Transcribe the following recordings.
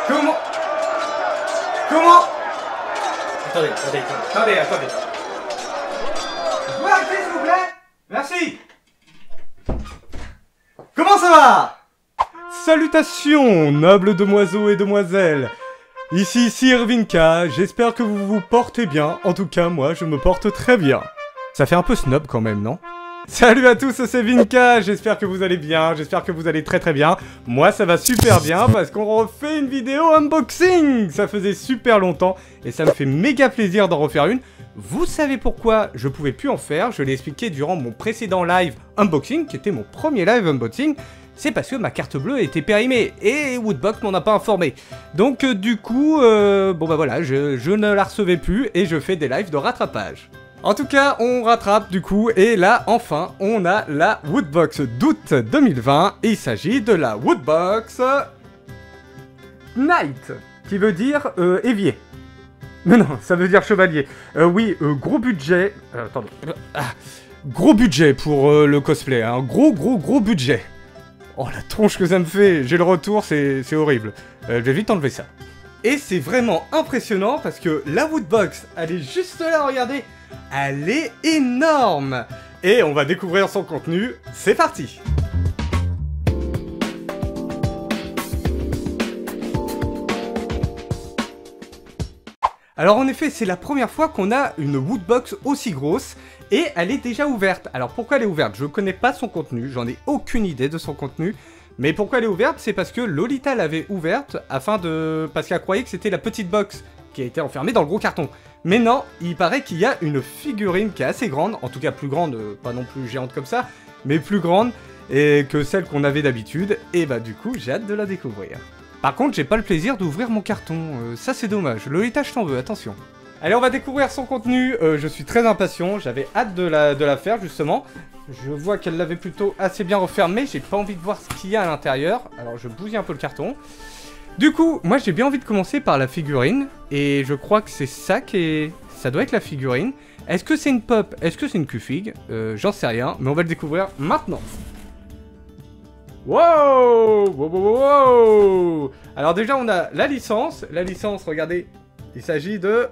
Comment? Attendez. Vous pouvez arrêter, s'il vous plaît? Merci. Comment ça va? Salutations, nobles demoiselles et demoiselles. Ici Sir Vinka, j'espère que vous vous portez bien. En tout cas, moi, je me porte très bien. Ça fait un peu snob quand même, non? Salut à tous, c'est Vinka, j'espère que vous allez bien, j'espère que vous allez très bien. Moi ça va super bien parce qu'on refait une vidéo unboxing. Ça faisait super longtemps et ça me fait méga plaisir d'en refaire une. Vous savez pourquoi je pouvais plus en faire, je l'ai expliqué durant mon précédent live unboxing, qui était mon premier live unboxing. C'est parce que ma carte bleue était périmée et Woodbox m'en a pas informé. Donc du coup, bon bah voilà, je ne la recevais plus et je fais des lives de rattrapage. En tout cas, on rattrape du coup, et là, enfin, on a la Woodbox d'août 2020, et il s'agit de la Woodbox Knight, qui veut dire évier. Non, ça veut dire chevalier. Oui, gros budget. Attendez. Gros budget pour le cosplay, hein. Gros budget. Oh, la tronche que ça me fait, j'ai le retour, c'est horrible. Je vais vite enlever ça. Et c'est vraiment impressionnant, parce que la Woodbox, elle est juste là, regardez. Elle est énorme! Et on va découvrir son contenu, c'est parti! Alors en effet, c'est la première fois qu'on a une Woodbox aussi grosse, et elle est déjà ouverte. Alors pourquoi elle est ouverte? Je connais pas son contenu, j'en ai aucune idée de son contenu. Mais pourquoi elle est ouverte? C'est parce que Lolita l'avait ouverte, parce qu'elle croyait que c'était la petite box qui a été enfermée dans le gros carton. Mais non, il paraît qu'il y a une figurine qui est assez grande, en tout cas plus grande, pas non plus géante comme ça, mais plus grande que celle qu'on avait d'habitude, et bah du coup j'ai hâte de la découvrir. Par contre j'ai pas le plaisir d'ouvrir mon carton, ça c'est dommage, Lolita je t'en veux, attention. Allez on va découvrir son contenu, je suis très impatient, j'avais hâte de la faire justement. Je vois qu'elle l'avait plutôt assez bien refermée, j'ai pas envie de voir ce qu'il y a à l'intérieur, alors je bousille un peu le carton. Du coup, moi j'ai bien envie de commencer par la figurine, et je crois que c'est ça qui est... Ça doit être la figurine. Est-ce que c'est une pop? Est-ce que c'est une Q-Fig? J'en sais rien, mais on va le découvrir maintenant. Wow! Alors déjà on a la licence, regardez, il s'agit de...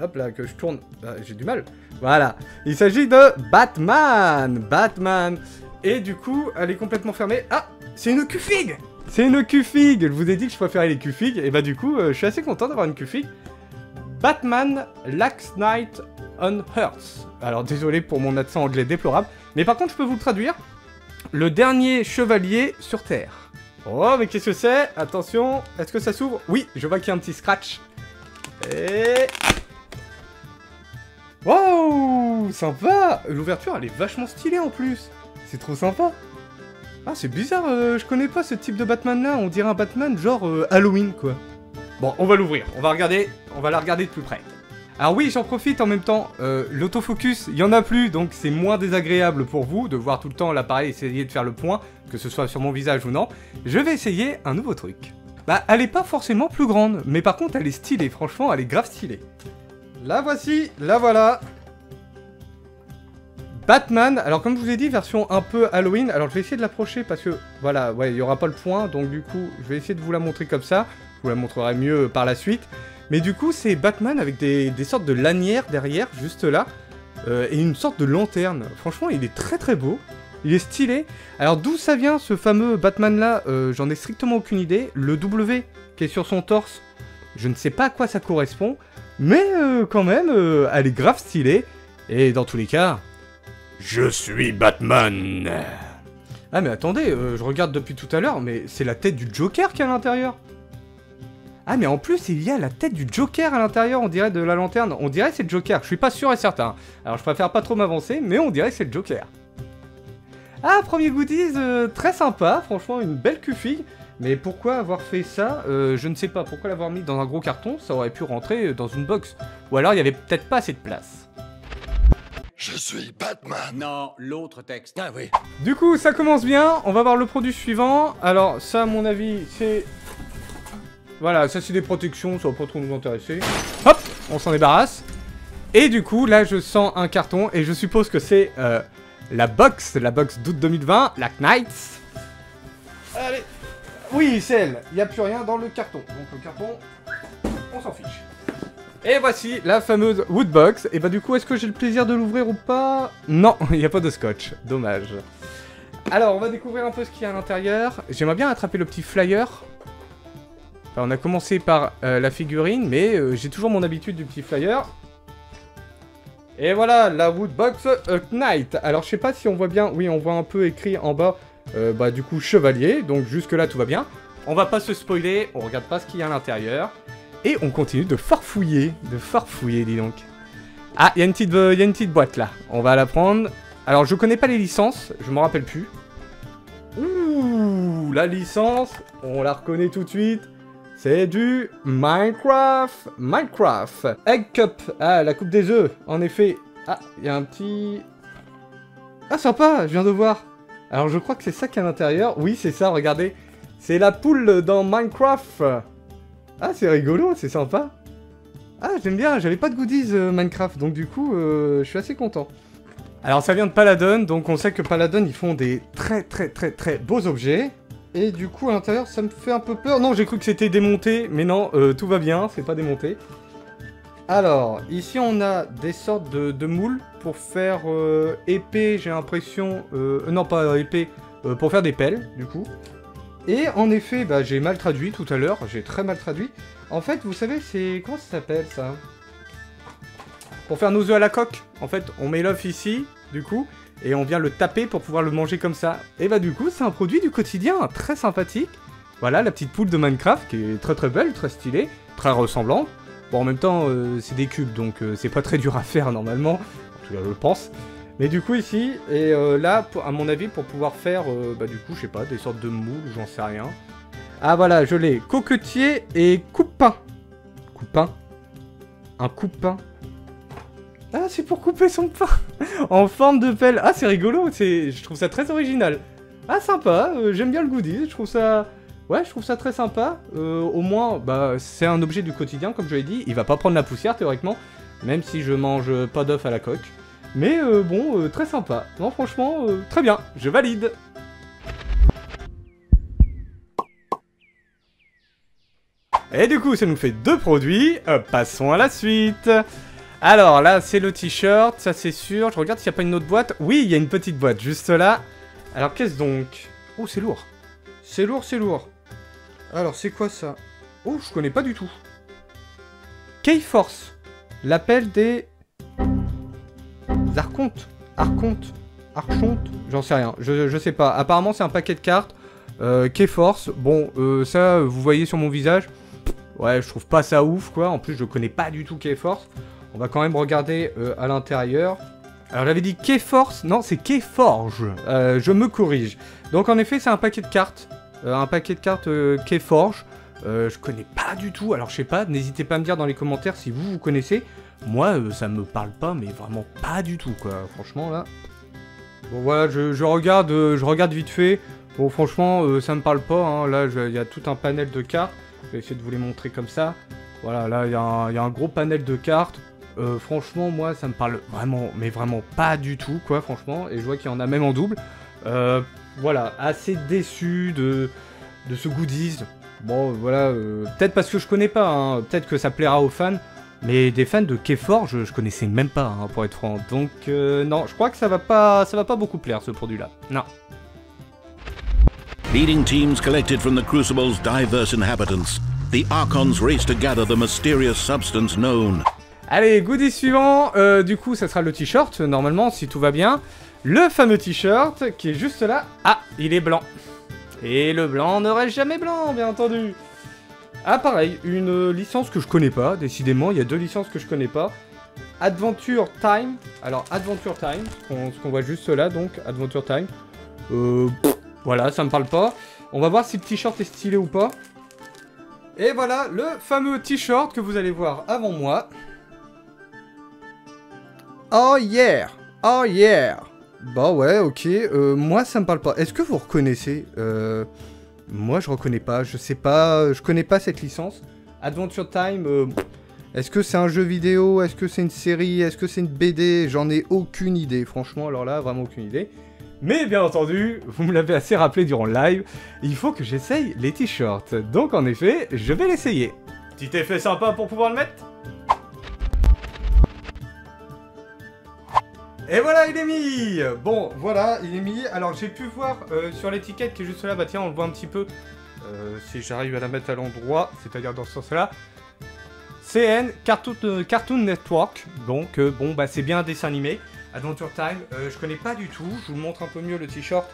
Hop là, que je tourne, j'ai du mal. Voilà, il s'agit de Batman. Et du coup, elle est complètement fermée. Ah, c'est une Q-Fig! C'est une Q-Fig! Je vous ai dit que je préférais les Q-Fig, et bah du coup, je suis assez content d'avoir une Q-Fig. Batman Last Night on Earth. Alors désolé pour mon accent anglais déplorable, mais par contre je peux vous le traduire. Le dernier chevalier sur Terre. Oh, mais qu'est-ce que c'est? Attention, est-ce que ça s'ouvre? Oui, je vois qu'il y a un petit scratch. Et... Wow, sympa! L'ouverture, elle est vachement stylée en plus. C'est trop sympa. Ah, c'est bizarre, je connais pas ce type de Batman-là, on dirait un Batman genre Halloween, quoi. Bon, on va l'ouvrir, on va la regarder de plus près. Alors oui, j'en profite en même temps, l'autofocus, il y en a plus, donc c'est moins désagréable pour vous de voir tout le temps l'appareil essayer de faire le point, que ce soit sur mon visage ou non. Je vais essayer un nouveau truc. Bah, elle est pas forcément plus grande, mais par contre, elle est stylée, franchement, elle est grave stylée. La voici, la voilà. Batman, alors comme je vous ai dit, version un peu Halloween, alors je vais essayer de l'approcher parce que, voilà, ouais, il n'y aura pas le point, donc du coup, je vais essayer de vous la montrer comme ça, je vous la montrerai mieux par la suite, mais du coup, c'est Batman avec des sortes de lanières derrière, juste là, et une sorte de lanterne. Franchement, il est très beau, il est stylé. Alors d'où ça vient, ce fameux Batman-là, j'en ai strictement aucune idée, le W qui est sur son torse, je ne sais pas à quoi ça correspond, mais quand même, elle est grave stylée, et dans tous les cas... Je suis Batman. Ah mais attendez, je regarde depuis tout à l'heure, mais c'est la tête du Joker qui est à l'intérieur. Ah mais en plus il y a la tête du Joker à l'intérieur, on dirait de la lanterne. On dirait que c'est le Joker, je suis pas sûr et certain. Alors je préfère pas trop m'avancer, mais on dirait que c'est le Joker. Ah, premier goodies, très sympa, franchement une belle Q-Fig. Mais pourquoi avoir fait ça? Je ne sais pas, pourquoi l'avoir mis dans un gros carton? Ça aurait pu rentrer dans une box. Ou alors il y avait peut-être pas assez de place. Je suis Batman. Non, l'autre texte. Ah oui. Du coup, ça commence bien. On va voir le produit suivant. Alors, ça, à mon avis, c'est... Voilà, ça, c'est des protections. Ça va pas trop nous intéresser. Hop, on s'en débarrasse. Et du coup, là, je sens un carton. Et je suppose que c'est la box d'août 2020, la Knights. Allez, Oui, c'est elle. Il n'y a plus rien dans le carton. Donc le carton, on s'en fiche. Et voici la fameuse Woodbox. Et bah du coup, est-ce que j'ai le plaisir de l'ouvrir ou pas? Non, il n'y a pas de scotch. Dommage. Alors, on va découvrir un peu ce qu'il y a à l'intérieur. J'aimerais bien attraper le petit flyer. Enfin, on a commencé par la figurine, mais j'ai toujours mon habitude du petit flyer. Et voilà, la Woodbox Knight. Alors, je sais pas si on voit bien. Oui, on voit un peu écrit en bas, bah du coup, chevalier. Donc, jusque-là, tout va bien. On va pas se spoiler, on regarde pas ce qu'il y a à l'intérieur. Et on continue de farfouiller, dis donc. Ah, il y a une petite boîte là. On va la prendre. Alors, je connais pas les licences, je m'en rappelle plus. Ouh, la licence, on la reconnaît tout de suite. C'est du Minecraft. Egg Cup. Ah, la coupe des œufs, en effet. Ah, il y a un petit... Ah, sympa, je viens de voir. Alors, je crois que c'est ça qu'il y a à l'intérieur. Oui, c'est ça, regardez. C'est la poule dans Minecraft. Ah, c'est rigolo, c'est sympa. Ah, j'aime bien, j'avais pas de goodies Minecraft, donc du coup, je suis assez content. Alors, ça vient de Paladin, donc on sait que Paladin, ils font des très beaux objets. Et du coup, à l'intérieur, ça me fait un peu peur. Non, j'ai cru que c'était démonté, mais non, tout va bien, c'est pas démonté. Alors, ici, on a des sortes de moules pour faire épée, j'ai l'impression... non, pas épée, pour faire des pelles, du coup. Et en effet, bah, j'ai mal traduit tout à l'heure, j'ai très mal traduit. En fait, vous savez, c'est... Comment ça s'appelle, ça? Pour faire nos œufs à la coque. En fait, on met l'œuf ici, du coup, et on vient le taper pour pouvoir le manger comme ça. Et bah du coup, c'est un produit du quotidien, très sympathique. Voilà, la petite poule de Minecraft, qui est très belle, très stylée, très ressemblante. Bon, en même temps, c'est des cubes, donc c'est pas très dur à faire, normalement. En tout cas, je le pense. Mais du coup ici, et là, à mon avis, pour pouvoir faire, bah du coup, je sais pas, des sortes de moules, j'en sais rien. Ah voilà, je l'ai. Coquetier et coupe-pain. Coupe-pain. Un coupe-pain. Ah, c'est pour couper son pain. En forme de pelle. Ah, c'est rigolo, je trouve ça très original. Ah, sympa, j'aime bien le goodies, je trouve ça... Ouais, je trouve ça très sympa. Au moins, bah, c'est un objet du quotidien, comme je l'ai dit. Il va pas prendre la poussière, théoriquement. Même si je mange pas d'œuf à la coque. Mais bon, très sympa. Non, franchement, très bien, je valide. Et du coup, ça nous fait 2 produits. Passons à la suite. Alors là, c'est le t-shirt, ça c'est sûr. Je regarde s'il n'y a pas une autre boîte. Oui, il y a une petite boîte juste là. Alors, qu'est-ce donc? Oh, c'est lourd. C'est lourd. Alors, c'est quoi ça? Oh, je connais pas du tout. K-Force. L'appel des... Archontes, j'en sais rien, je sais pas. Apparemment c'est un paquet de cartes, K-Force, bon, ça vous voyez sur mon visage, ouais je trouve pas ça ouf quoi, en plus je connais pas du tout K-Force. On va quand même regarder à l'intérieur. Alors j'avais dit K-Force, non c'est K-Forge, je me corrige. Donc en effet c'est un paquet de cartes, K-Forge, je connais pas du tout, alors je sais pas, n'hésitez pas à me dire dans les commentaires si vous connaissez. Moi, ça me parle pas, mais vraiment pas du tout, quoi. Franchement, là... Bon, voilà, je regarde vite fait. Bon, franchement, ça me parle pas, hein. Là, il y a tout un panel de cartes. Je vais essayer de vous les montrer comme ça. Voilà, là, il y a un gros panel de cartes. Franchement, moi, ça me parle vraiment, mais vraiment pas du tout, quoi, franchement. Et je vois qu'il y en a même en double. Voilà, assez déçu de ce goodies. Bon, voilà, peut-être parce que je connais pas, hein. Peut-être que ça plaira aux fans. Mais des fans de K-Forge, je connaissais même pas, hein, pour être franc. Donc, non, je crois que ça va pas beaucoup plaire, ce produit-là. Non. Leading teams collected from the Crucible's diverse inhabitants. The Archons race to gather the mysterious substance known. Allez, goodie suivant. Du coup, ça sera le t-shirt, normalement, si tout va bien. Le fameux t-shirt, qui est juste là. Ah, il est blanc. Et le blanc ne reste jamais blanc, bien entendu. Ah pareil, une licence que je connais pas, décidément, il y a 2 licences que je connais pas. Adventure Time, alors Adventure Time, ce qu'on voit juste là, donc, Adventure Time. Voilà, ça me parle pas. On va voir si le t-shirt est stylé ou pas. Et voilà, le fameux t-shirt que vous allez voir avant moi. Oh yeah! Oh yeah! Bah ouais, ok, moi ça me parle pas. Est-ce que vous reconnaissez moi, je reconnais pas, je sais pas, je connais pas cette licence. Adventure Time, est-ce que c'est un jeu vidéo? Est-ce que c'est une série? Est-ce que c'est une BD? J'en ai aucune idée, franchement, alors là, vraiment aucune idée. Mais bien entendu, vous me l'avez assez rappelé durant le live, il faut que j'essaye les t-shirts. Donc en effet, je vais l'essayer. Petit effet sympa pour pouvoir le mettre. Et voilà, il est mis. Bon, voilà, il est mis. Alors j'ai pu voir sur l'étiquette qui est juste là, bah tiens, on le voit un petit peu. Si j'arrive à la mettre à l'endroit, c'est-à-dire dans ce sens-là. CN, Cartoon Network. Donc bon, bah c'est bien un dessin animé. Adventure Time, je connais pas du tout, je vous montre un peu mieux le t-shirt.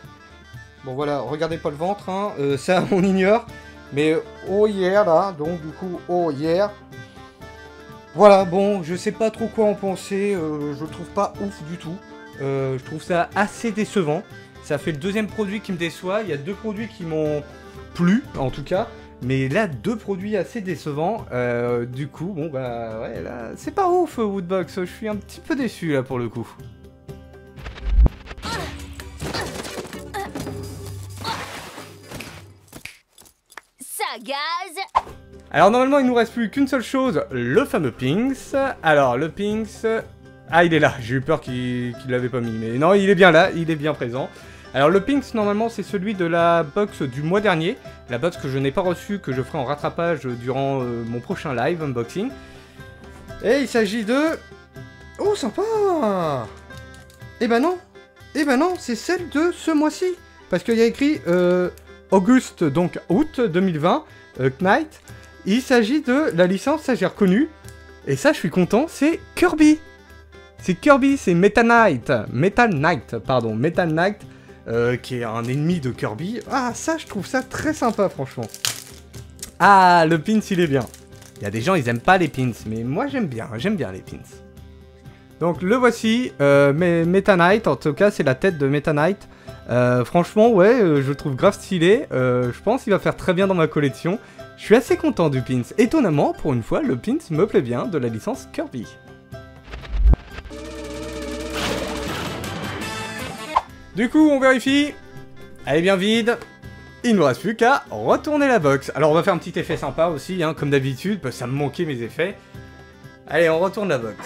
Bon voilà, regardez pas le ventre, hein, ça on ignore. Mais oh yeah là, donc du coup, oh yeah. Voilà, bon, je sais pas trop quoi en penser, je le trouve pas ouf du tout. Je trouve ça assez décevant. Ça fait le deuxième produit qui me déçoit, il y a 2 produits qui m'ont plu, en tout cas. Mais là, 2 produits assez décevants, du coup, bon bah ouais, là, c'est pas ouf Woodbox, je suis un petit peu déçu là pour le coup. Ça gaz. Alors normalement, il nous reste plus qu'une seule chose, le fameux Pinks. Alors le Pinks, ah il est là, j'ai eu peur qu'il l'avait pas mis, mais non, il est bien là, il est bien présent. Alors le Pinks, normalement, c'est celui de la box du mois dernier. La box que je n'ai pas reçue, que je ferai en rattrapage durant mon prochain live unboxing. Et il s'agit de... Oh, sympa. Eh ben non, c'est celle de ce mois-ci. Parce qu'il y a écrit Auguste, donc août 2020, Knight. Il s'agit de la licence, ça j'ai reconnu. Et ça, je suis content, c'est Kirby. C'est Kirby, c'est Meta Knight, qui est un ennemi de Kirby. Ah, ça, je trouve ça très sympa, franchement. Ah, le pins, il est bien. Il y a des gens, ils aiment pas les pins, mais moi, j'aime bien les pins. Donc, le voici, Meta Knight, en tout cas, c'est la tête de Meta Knight. Franchement, ouais, je le trouve grave stylé. Je pense qu'il va faire très bien dans ma collection. Je suis assez content du pins. Étonnamment, pour une fois, le pins me plaît bien de la licence Kirby. Du coup, on vérifie. Elle est bien vide. Il ne nous reste plus qu'à retourner la box. Alors, on va faire un petit effet sympa aussi, hein, comme d'habitude, parce que ça me manquait mes effets. Allez, on retourne la box.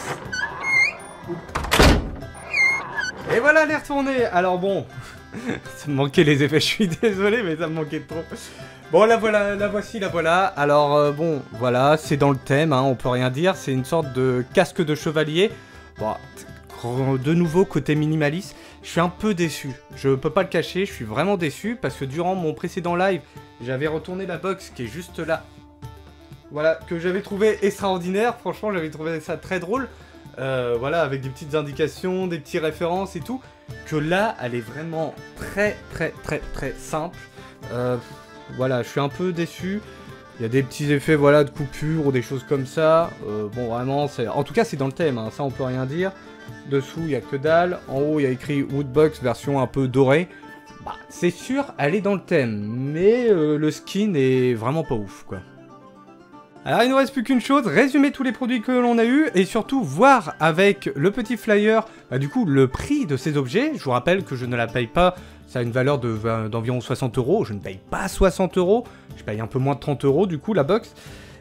Et voilà, elle est retournée. Alors bon, ça me manquait les effets, je suis désolé, mais ça me manquait trop. Bon, la voilà, la voici, la voilà. Alors bon, voilà, c'est dans le thème, hein, on peut rien dire. C'est une sorte de casque de chevalier. Bon, de nouveau, côté minimaliste, je suis un peu déçu. Je peux pas le cacher, je suis vraiment déçu parce que durant mon précédent live, j'avais retourné la box qui est juste là. Voilà, que j'avais trouvé extraordinaire. Franchement, j'avais trouvé ça très drôle. Voilà, avec des petites indications, des petites références et tout. Que là, elle est vraiment très simple. Voilà, je suis un peu déçu. Il y a des petits effets, voilà, de coupure ou des choses comme ça. Bon, vraiment, c'est... En tout cas, c'est dans le thème, hein, ça, on peut rien dire. Dessous, il n'y a que dalle. En haut, il y a écrit Woodbox, version un peu dorée. Bah, c'est sûr, elle est dans le thème. Mais le skin est vraiment pas ouf, quoi. Alors, il ne nous reste plus qu'une chose, résumer tous les produits que l'on a eu et surtout voir avec le petit flyer, bah, du coup, le prix de ces objets. Je vous rappelle que je ne la paye pas, ça a une valeur d'environ 60 €. Je ne paye pas 60 €, je paye un peu moins de 30 € du coup, la box.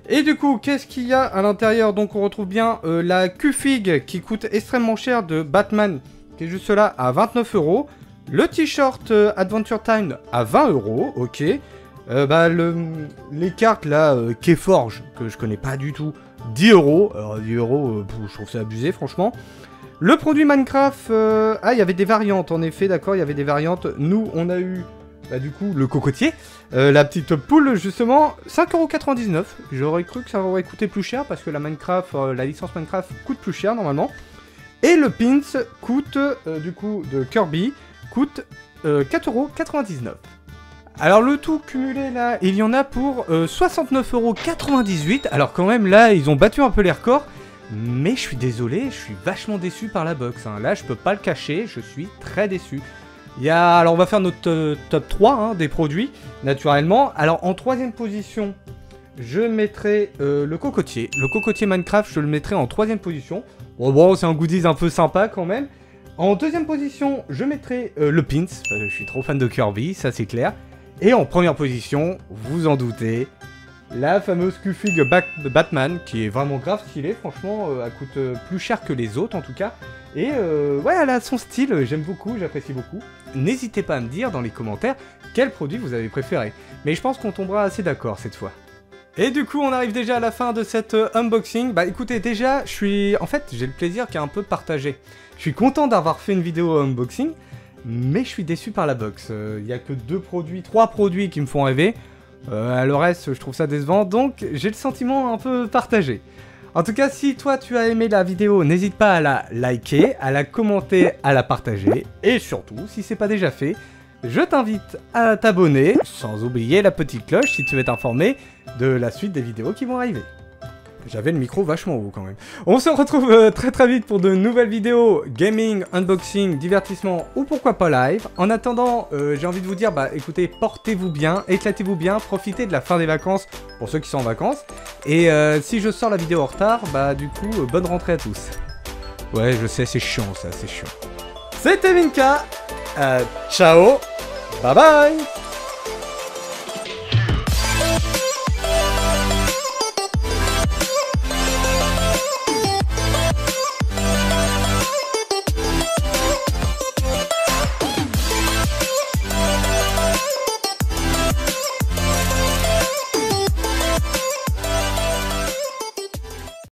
Et du coup, qu'est-ce qu'il y a à l'intérieur? Donc, on retrouve bien la Q-Fig qui coûte extrêmement cher de Batman, qui est juste là à 29 €. Le t-shirt Adventure Time à 20 €, ok. Bah, les cartes là, Keyforge, que je connais pas du tout, 10 €. Alors 10 €, je trouve ça abusé, franchement. Le produit Minecraft, ah, il y avait des variantes, en effet, d'accord, il y avait des variantes. Nous, on a eu, bah, du coup, le cocotier, la petite poule, justement, 5,99 €. J'aurais cru que ça aurait coûté plus cher, parce que la Minecraft, la licence Minecraft coûte plus cher, normalement. Et le pins coûte, du coup, de Kirby, coûte 4,99 €. Alors le tout cumulé là, il y en a pour 69,98 €. Alors quand même là, ils ont battu un peu les records. Mais je suis désolé, je suis vachement déçu par la box. Hein. Là, je peux pas le cacher, je suis très déçu. Alors on va faire notre top 3 hein, des produits, naturellement. Alors en troisième position, je mettrai le cocotier. Le cocotier Minecraft, je le mettrai en troisième position. Bon, c'est un goodies un peu sympa quand même. En deuxième position, je mettrai le pins. Je suis trop fan de Kirby, ça c'est clair. Et en première position, vous en doutez, la fameuse Q-Fig Batman, qui est vraiment grave stylée, franchement, elle coûte plus cher que les autres en tout cas. Et ouais, elle a son style, j'aime beaucoup, j'apprécie beaucoup. N'hésitez pas à me dire dans les commentaires quel produit vous avez préféré. Mais je pense qu'on tombera assez d'accord cette fois. Et du coup, on arrive déjà à la fin de cette unboxing. Bah écoutez, déjà, en fait, j'ai le plaisir qui est un peu partagé. Je suis content d'avoir fait une vidéo unboxing, mais je suis déçu par la box. Il n'y a que 3 produits qui me font rêver. Le reste, je trouve ça décevant, donc j'ai le sentiment un peu partagé. En tout cas, si toi tu as aimé la vidéo, n'hésite pas à la liker, à la commenter, à la partager. Et surtout, si c'est pas déjà fait, je t'invite à t'abonner, sans oublier la petite cloche si tu veux être informé de la suite des vidéos qui vont arriver. J'avais le micro vachement haut quand même. On se retrouve très vite pour de nouvelles vidéos gaming, unboxing, divertissement ou pourquoi pas live. En attendant, j'ai envie de vous dire, bah écoutez, portez-vous bien, éclatez-vous bien, profitez de la fin des vacances pour ceux qui sont en vacances. Et si je sors la vidéo en retard, bah du coup, bonne rentrée à tous. Ouais, je sais, c'est chiant ça, c'est chiant. C'était Vinka, ciao, bye bye.